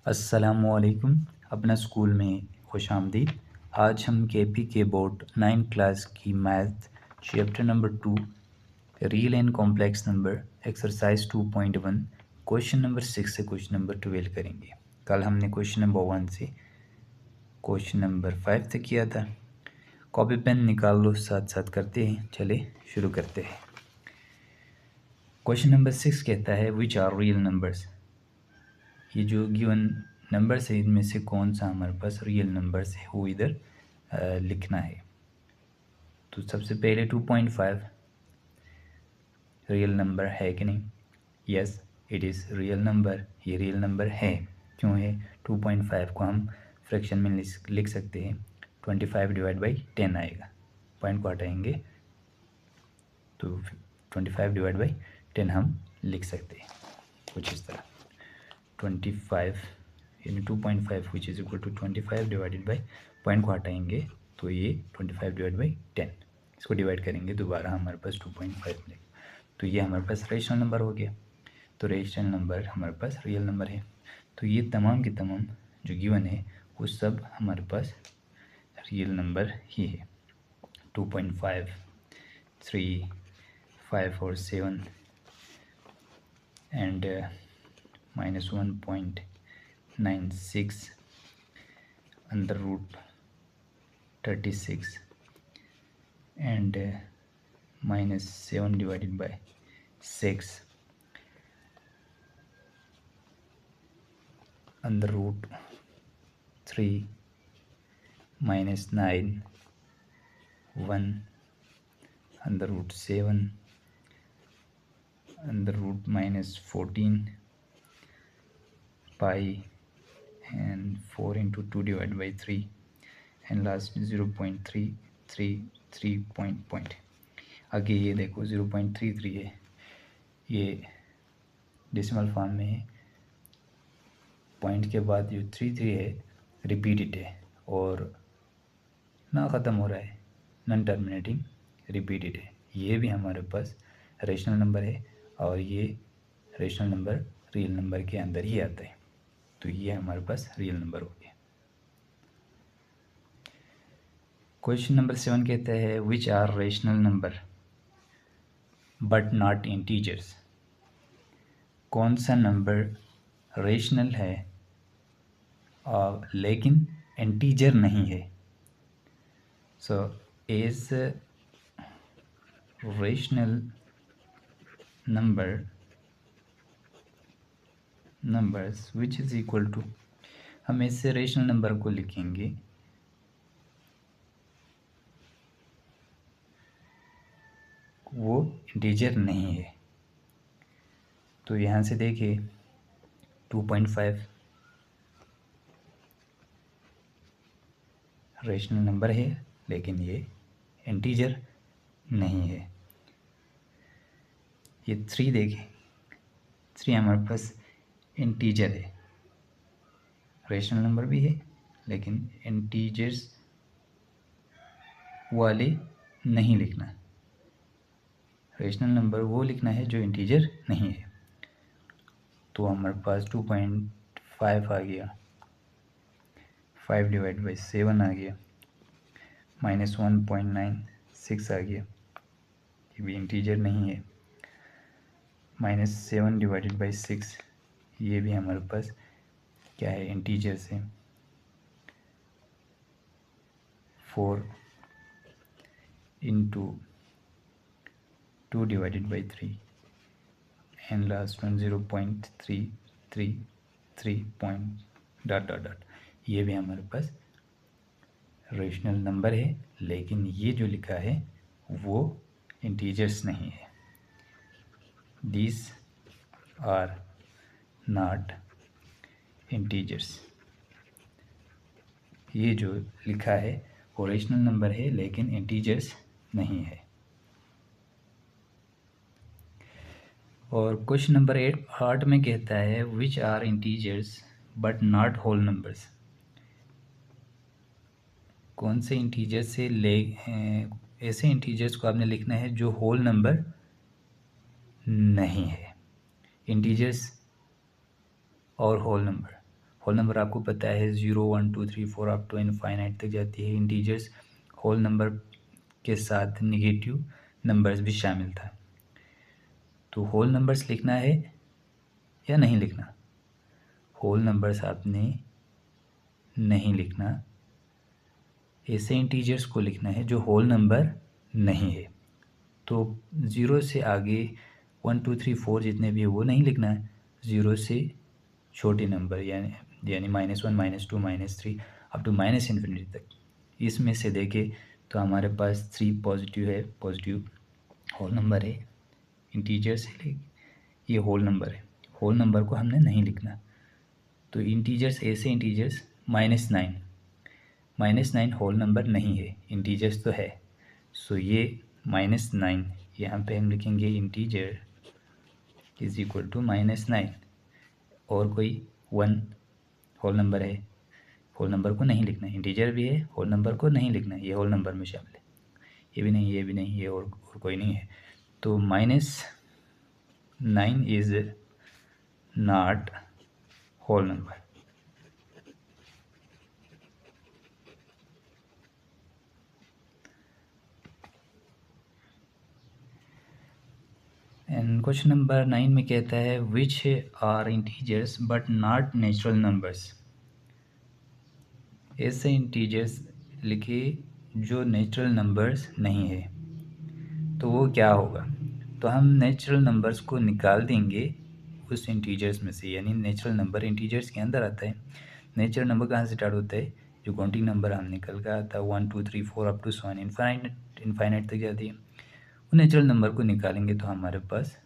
अस्सलामुअलैकुम। अपना स्कूल में खुश आमदीद। आज हम केपी के बोर्ड 9 क्लास की math chapter number 2 real and complex number exercise 2.1 question number 6 से क्वेश्चन नंबर 12 करेंगे। कल हमने क्वेश्चन नंबर 1 से क्वेश्चन नंबर 5 तक किया था। कॉपी पेन निकाल लो, साथ साथ करते हैं। चले शुरू करते हैं। क्वेश्चन नंबर 6 कहता है विच आर रियल नंबर्स। ये जो गिवन नंबर्स है इनमें से कौन सा हमारे पास रियल नंबर्स है वो इधर लिखना है। तो सबसे पहले 2.5 रियल नंबर है कि नहीं? Yes, it is real number. ये रियल नंबर है। क्यों है? 2.5 को हम फ्रैक्शन में लिख सकते हैं। 25 डिवाइड बाई 10 आएगा। पॉइंट को हटाएंगे तो 25 डिवाइड बाई 10 हम लिख सकते हैं कुछ इस तरह। 25 यानी 2.5 which is equal to 25 divided by, point को हटाएंगे तो ये 25 डिवाइड बाई 10, इसको डिवाइड करेंगे दोबारा हमारे पास 2.5 मिलेगा। तो ये हमारे पास रेशनल नंबर हो गया। तो रेशनल नंबर हमारे पास रियल नंबर है। तो ये तमाम के तमाम जो गिवन है वो सब हमारे पास रियल नंबर ही है। 2.5, 3, 5 और 7 and -1.96 under root 36 and -7 divided by 6 under root 3 -9 1 under root 7 under root -14 pi and 4 into 2 divided by 3 and last 0.333 point। आगे ये देखो 0.33 है, ये डेसिमल फॉर्म में है। पॉइंट के बाद जो 33 है रिपीटेड है और ना ख़त्म हो रहा है, नॉन टर्मिनेटिंग रिपीटेड है। ये भी हमारे पास रेशनल नंबर है और ये रेशनल नंबर रियल नंबर के अंदर ही आता है। तो ये हमारे पास रियल नंबर हो गया। क्वेश्चन नंबर 7 कहता है which are rational number but not integers. कौन सा नंबर रेशनल है लेकिन इंटीजर नहीं है। So as rational numbers which is equal to, हम इससे रेशनल नंबर को लिखेंगे वो इंटीजर नहीं है। तो यहाँ से देखिए 2.5 रेशनल नंबर है लेकिन ये इंटीजर नहीं है। ये 3 देखें, 3 हमारे पास इंटीजर है, रेशनल नंबर भी है लेकिन इंटीजर्स वाले नहीं लिखना। रेशनल नंबर वो लिखना है जो इंटीजर नहीं है। तो हमारे पास 2.5 आ गया, 5 डिवाइड बाई 7 आ गया, -1.96 आ गया, ये भी इंटीजर नहीं है। -7 डिवाइडेड बाई 6, ये भी हमारे पास क्या है, इंटीजर से। 4 into 2 divided by 3 and last one 0.333 point ... ये भी हमारे पास रेशनल नंबर है लेकिन ये जो लिखा है वो इंटीजर्स नहीं है। These are not integers. ये जो लिखा है वो रेशनल नंबर है लेकिन इंटीजर्स नहीं है। और क्वेश्चन नंबर 8 में कहता है which are integers but not whole numbers. कौन से इंटीजर से ऐसे इंटीजर्स को आपने लिखना है जो होल नंबर नहीं है। इंटीजर्स और होल नंबर होल नंबर आपको पता है 0 1 2 3 4 अप टू इनफाइनाइट तक जाती है। इंटीजर्स होल नंबर के साथ निगेटिव नंबर्स भी शामिल था। तो होल नंबर्स लिखना है या नहीं लिखना? होल नंबर्स आपने नहीं लिखना, ऐसे इंटीजर्स को लिखना है जो होल नंबर नहीं है। तो 0 से आगे 1 2 3 4 जितने भी है वो नहीं लिखना है। 0 से छोटे नंबर यानी -1 -2 -3 अप टू -इन्फिनिटी तक, इसमें से देखें तो हमारे पास 3 पॉजिटिव है, पॉजिटिव होल नंबर है, इंटीजर्स है, ये होल नंबर है। होल नंबर को हमने नहीं लिखना। तो इंटीजर्स ऐसे इंटीजर्स -9 होल नंबर नहीं है, इंटीजर्स तो है। सो ये -9 यहाँ पे हम लिखेंगे इंटीजर इज इक्वल टू -9। और कोई 1 होल नंबर है, होल नंबर को नहीं लिखना है। इंटीजर भी है, होल नंबर को नहीं लिखना है, ये होल नंबर में शामिल है। ये भी नहीं, ये भी नहीं, ये और कोई नहीं है। तो -9 is not whole number. And question number 9 में कहता है which are integers but not natural numbers. ऐसे इंटीजर्स लिखे जो नेचुरल नंबर्स नहीं है, तो वो क्या होगा? तो हम नेचुरल नंबर्स को निकाल देंगे उस इंटीजर्स में से, यानी नेचुरल नंबर इंटीजर्स के अंदर आता है। नेचुरल नंबर कहाँ से स्टार्ट होता है? जो काउंटिंग नंबर हम निकल कर आता है 1 2 3 4 up to so on infinite तक जाती है। वो नेचुरल नंबर को निकालेंगे तो हमारे पास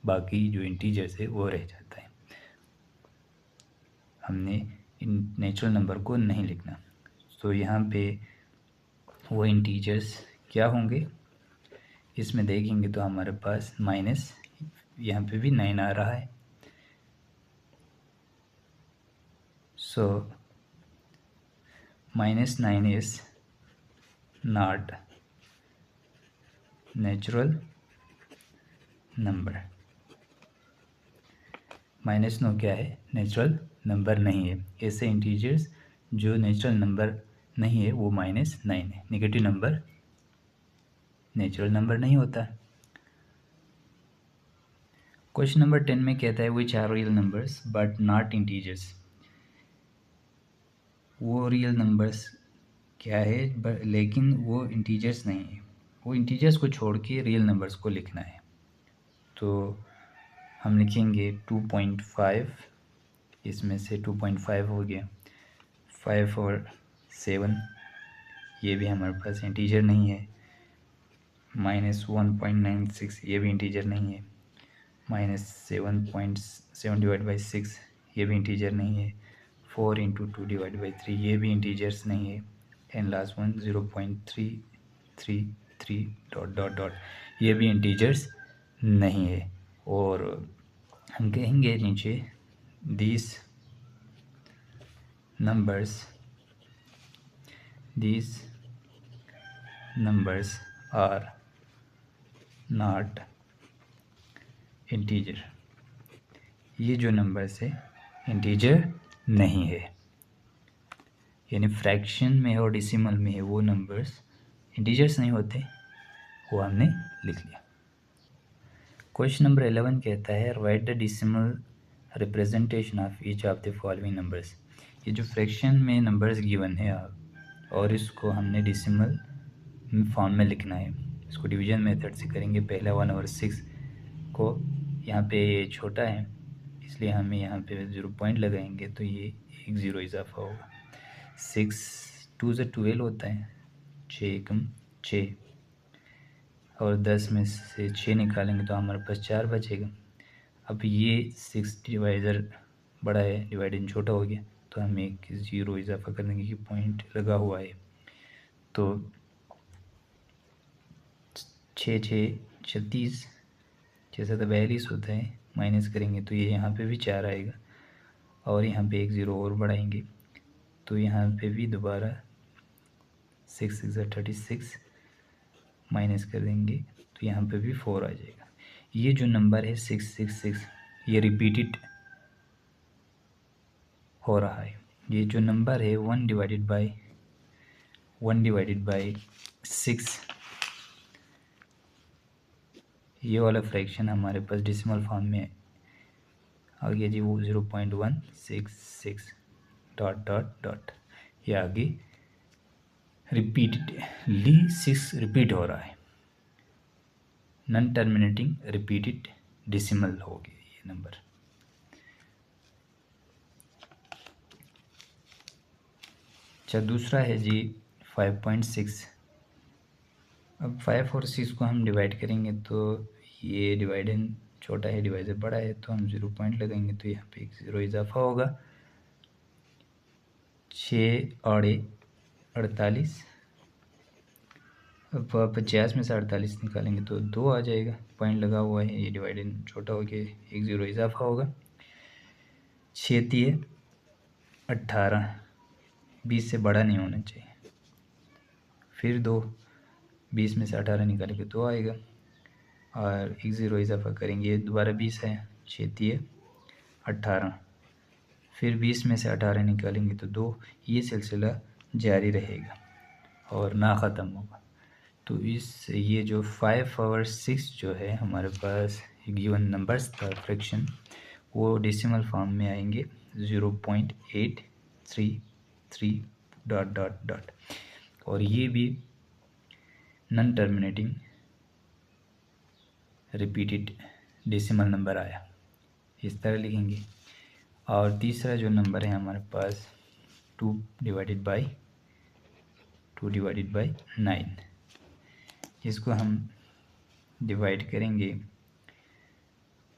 बाकी जो इंटीजर्स है वो रह जाता है। हमने इन नेचुरल नंबर को नहीं लिखना। तो यहाँ पे वो इंटीजर्स क्या होंगे इसमें देखेंगे तो हमारे पास माइनस, यहाँ पे भी 9 आ रहा है। सो -9 इज नॉट नेचुरल नंबर। -9 क्या है? नेचुरल नंबर नहीं है। ऐसे इंटीजर्स जो नेचुरल नंबर नहीं है वो -9 है। नेगेटिव नंबर नेचुरल नंबर नहीं होता। क्वेश्चन नंबर 10 में कहता है which are real numbers but not integers. वो रियल नंबर्स क्या है लेकिन वो इंटीजर्स नहीं है। वो इंटीजर्स को छोड़ के रियल नंबर्स को लिखना है। तो हम लिखेंगे 2.5, इसमें से 2.5 हो गया, 5 और 7 ये भी हमारे पास इंटीजर नहीं है। -1.96 ये भी इंटीजर नहीं है। -7.7 डिवाइड बाई 6 ये भी इंटीजर नहीं है। 4 इंटू 2 डिवाइड बाई 3 ये भी इंटीजर्स नहीं है। And last one 0.333 dot dot dot ये भी इंटीजर्स नहीं है। और हम कहेंगे नीचे these numbers are not integer। ये जो नंबर्स है इंटीजर नहीं है, यानी फ्रैक्शन में और डेसिमल में है वो नंबर्स इंटीजर्स नहीं होते, वो हमने लिख लिया। क्वेश्चन नंबर 11 कहता है right the decimal representation of each of the following numbers. ये जो फ्रैक्शन में नंबर्स गिवन है आप और इसको हमने डेसिमल फॉर्म में लिखना है। इसको डिवीजन मेथड से करेंगे। पहला 1 और 6 को यहाँ पे छोटा है इसलिए हमें यहाँ पे 0 पॉइंट लगाएंगे तो ये एक 0 इजाफा होगा। 6 2 से 12 होता है, 6 एकम 6 और 10 में से 6 निकालेंगे तो हमारे पास 4 बचेगा। अब ये 6 डिवाइज़र बड़ा है, डिवाइडन छोटा हो गया तो हम एक 0 इजाफा कर देंगे कि पॉइंट लगा हुआ है। तो 6 6 36, 6 7 42 होता है, माइनस करेंगे तो ये यहाँ पे भी 4 आएगा और यहाँ पे एक 0 और बढ़ाएंगे तो यहाँ पे भी दोबारा 6 6 36 माइनस कर देंगे तो यहाँ पे भी 4 आ जाएगा। ये जो नंबर है 666 ये रिपीटेड हो रहा है। ये जो नंबर है 1/6, ये वाला फ्रैक्शन हमारे पास डेसिमल फॉर्म में आ गया जी। वो 0.166 डॉट डॉट डॉट, ये आगे रिपीटेडली 6 रिपीट हो रहा है। नॉन टर्मिनेटिंग रिपीटेड डेसिमल हो गया ये नंबर। अच्छा, दूसरा है जी 5.6। अब 5 और 6 को हम डिवाइड करेंगे तो ये डिवाइडेंड छोटा है, डिवाइजर बड़ा है, तो हम 0 पॉइंट लगाएंगे तो यहाँ पे एक 0 इजाफा होगा। 6 और 48, अब 50 में से 48 निकालेंगे तो 2 आ जाएगा, पॉइंट लगा हुआ है, ये डिवाइडेंड छोटा हो गया, एक 0 इजाफा होगा। 6 3 18, 20 से बड़ा नहीं होना चाहिए। फिर 2, 20 में से 18 निकालेंगे तो आएगा, और एक 0 इजाफा करेंगे, दोबारा 20 है, 6 3 18, फिर 20 में से 18 निकालेंगे तो 2, ये सिलसिला जारी रहेगा और ना ख़त्म होगा। तो ये जो 5 और 6 जो है हमारे पास गिवन नंबर्स था फ्रैक्शन, वो डेसिमल फॉर्म में आएंगे 0.833 डॉट डॉट डॉट, और ये भी non terminating repeated decimal number आया, इस तरह लिखेंगे। और तीसरा जो नंबर है हमारे पास 2 डिवाइडेड बाई 9, इसको हम डिवाइड करेंगे,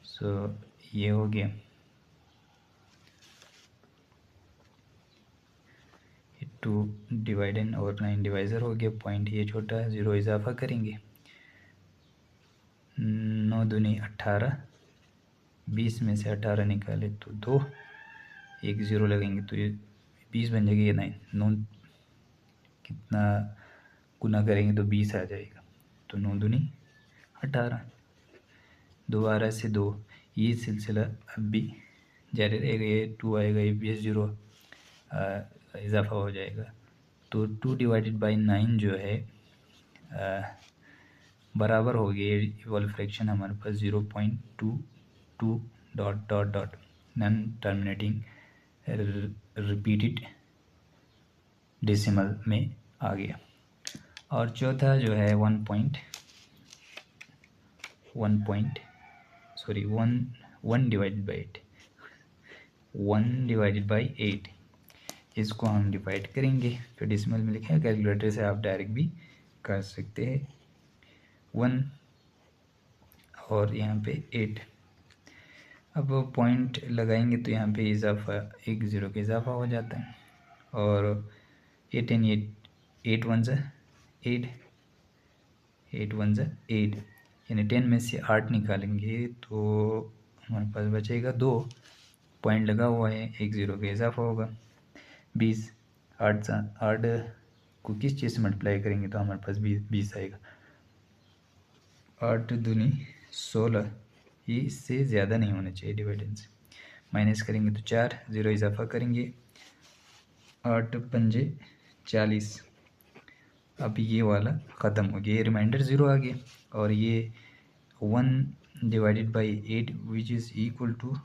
सो ये हो गया 2 डिवाइडेंड और 9 डिवाइज़र हो गया, पॉइंट ये छोटा है, 0 इजाफा करेंगे, 9 दूनी 18, 20 में से 18 निकाले तो 2, एक 0 लगेंगे तो ये 20 बन जाएगी, ये 9 कितना गुना करेंगे तो 20 आ जाएगा, तो 9 दूनी 18, दोबारा से 2, ये सिलसिला अब भी जारी रहेगा, ये 2 आएगा, ये 20 0 इजाफा हो जाएगा। तो 2 डिवाइडेड बाई 9 जो है बराबर हो गया, ये वाला फ्रैक्शन हमारे पास 0.22 dot dot dot non terminating repeated decimal में आ गया। और चौथा जो है 1 डिवाइडेड बाई 8, इसको हम डिवाइड करेंगे, जो डेसिमल में लिखा है, कैलकुलेटर से आप डायरेक्ट भी कर सकते हैं। 1 और यहाँ पे 8, अब पॉइंट लगाएंगे तो यहाँ पे इजाफा, एक 0 का इजाफा हो जाता है, और 8 एंड 8 1 ज़ा 8, 8 1 ज़ा 8, यानी 10 में से 8 निकालेंगे तो हमारे पास बचेगा 2, पॉइंट लगा हुआ है, एक 0 का इजाफा होगा। 20, 8 को किस चीज़ से मल्टीप्लाई करेंगे तो हमारे पास 20 आएगा। 8 दूनी 16, ये इससे ज़्यादा नहीं होना चाहिए डिवाइडेंस, माइनस करेंगे तो 4, 0 इजाफा करेंगे, 8 पंजे 40, अब ये वाला ख़त्म हो गया, ये रिमाइंडर 0 आ गया, और ये 1 divided by 8 which is equal to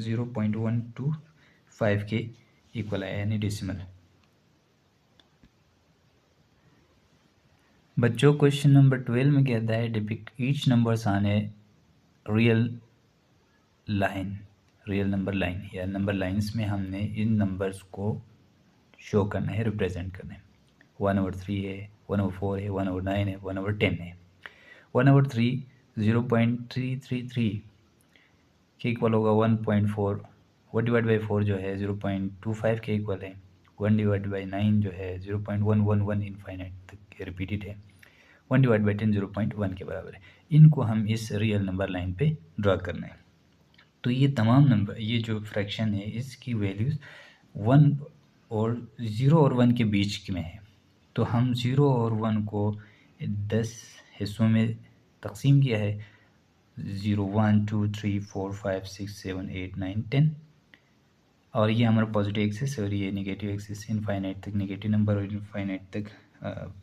0.125 के इक्वल आया, यानी डेसिमल। बच्चों, क्वेश्चन नंबर 12 में कहता है depict each numbers on a real number line, या नंबर लाइंस में हमने इन नंबर्स को शो करना है, रिप्रेजेंट करना है। 1/3 है, 1/4 है, 1/9 है, 1/10 है। 1/3 0.333 के इक्वल होगा 1.4, 1 डिवाइड बाई 4 जो है 0.25 के इक्वल है। 1 डिवाइड बाई 9 जो है 0.111 इनफाइनाइट तक रिपीटेड है। 1 डिवाइड बाई 10 0.1 के बराबर है। इनको हम इस रियल नंबर लाइन पे ड्रा करना है। तो ये तमाम नंबर, ये जो फ्रैक्शन है, इसकी वैल्यूज़ 1 और 0 और 1 के बीच में है। तो हम 0 और 1 को 10 हिस्सों में तकसीम किया है, 0 1 2 3 4 5 6 7 8 9 10। और ये हमारा पॉजिटिव एक्सिस और ये नेगेटिव एक्सिस, इनफाइनाइट तक नेगेटिव नंबर और इनफाइनाइट तक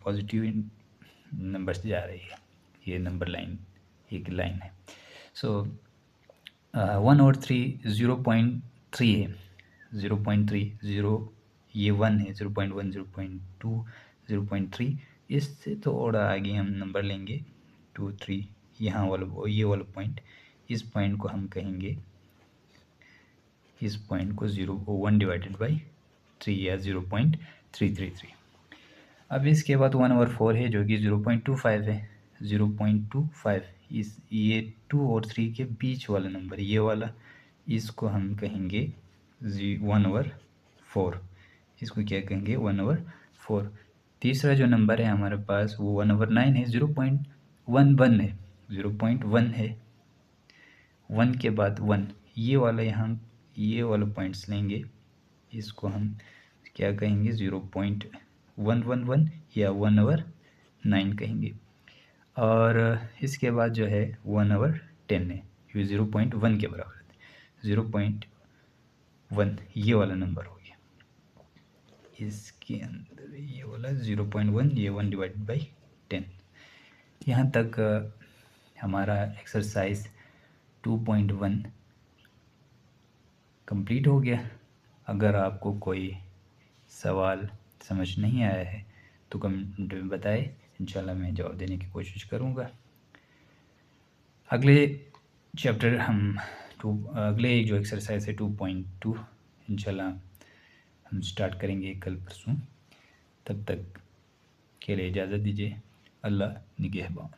पॉजिटिव नंबर से जा रही है। ये नंबर लाइन एक लाइन है। सो 1 और 3 0.3 है, 0.3 0 ये 1 है, 0.1 0.2 0.3, इससे थोड़ा आगे हम नंबर लेंगे 2 3, यहाँ वाला ये वाला पॉइंट, इस पॉइंट को हम कहेंगे, इस पॉइंट को 1 डिवाइडेड बाई 3 या 0.333। अब इसके बाद 1/4 है जो कि 0.25 है, 0.25 इस ये 2 और 3 के बीच वाला नंबर ये वाला, इसको हम कहेंगे 1/4, इसको क्या कहेंगे 1/4। तीसरा जो नंबर है हमारे पास वो 1/9 है, 0.11 है, 0.1 है, 1 के बाद 1 ये वाला, यहाँ ये वाला पॉइंट्स लेंगे, इसको हम क्या कहेंगे 0.111 या 1/9 कहेंगे। और इसके बाद जो है 1/10 है, ये 0.1 के बराबर है, 0.1 ये वाला नंबर हो गया, इसके अंदर ये वाला 0.1, ये 1 डिवाइडेड बाई 10। यहाँ तक हमारा एक्सरसाइज 2.1 कंप्लीट हो गया। अगर आपको कोई सवाल समझ नहीं आया है तो कमेंट में बताएं, इंशाल्लाह मैं जवाब देने की कोशिश करूँगा। अगले चैप्टर अगले जो एक्सरसाइज है 2.2 इंशाल्लाह हम स्टार्ट करेंगे कल परसों। तब तक के लिए इजाज़त दीजिए। अल्लाह निगहबान।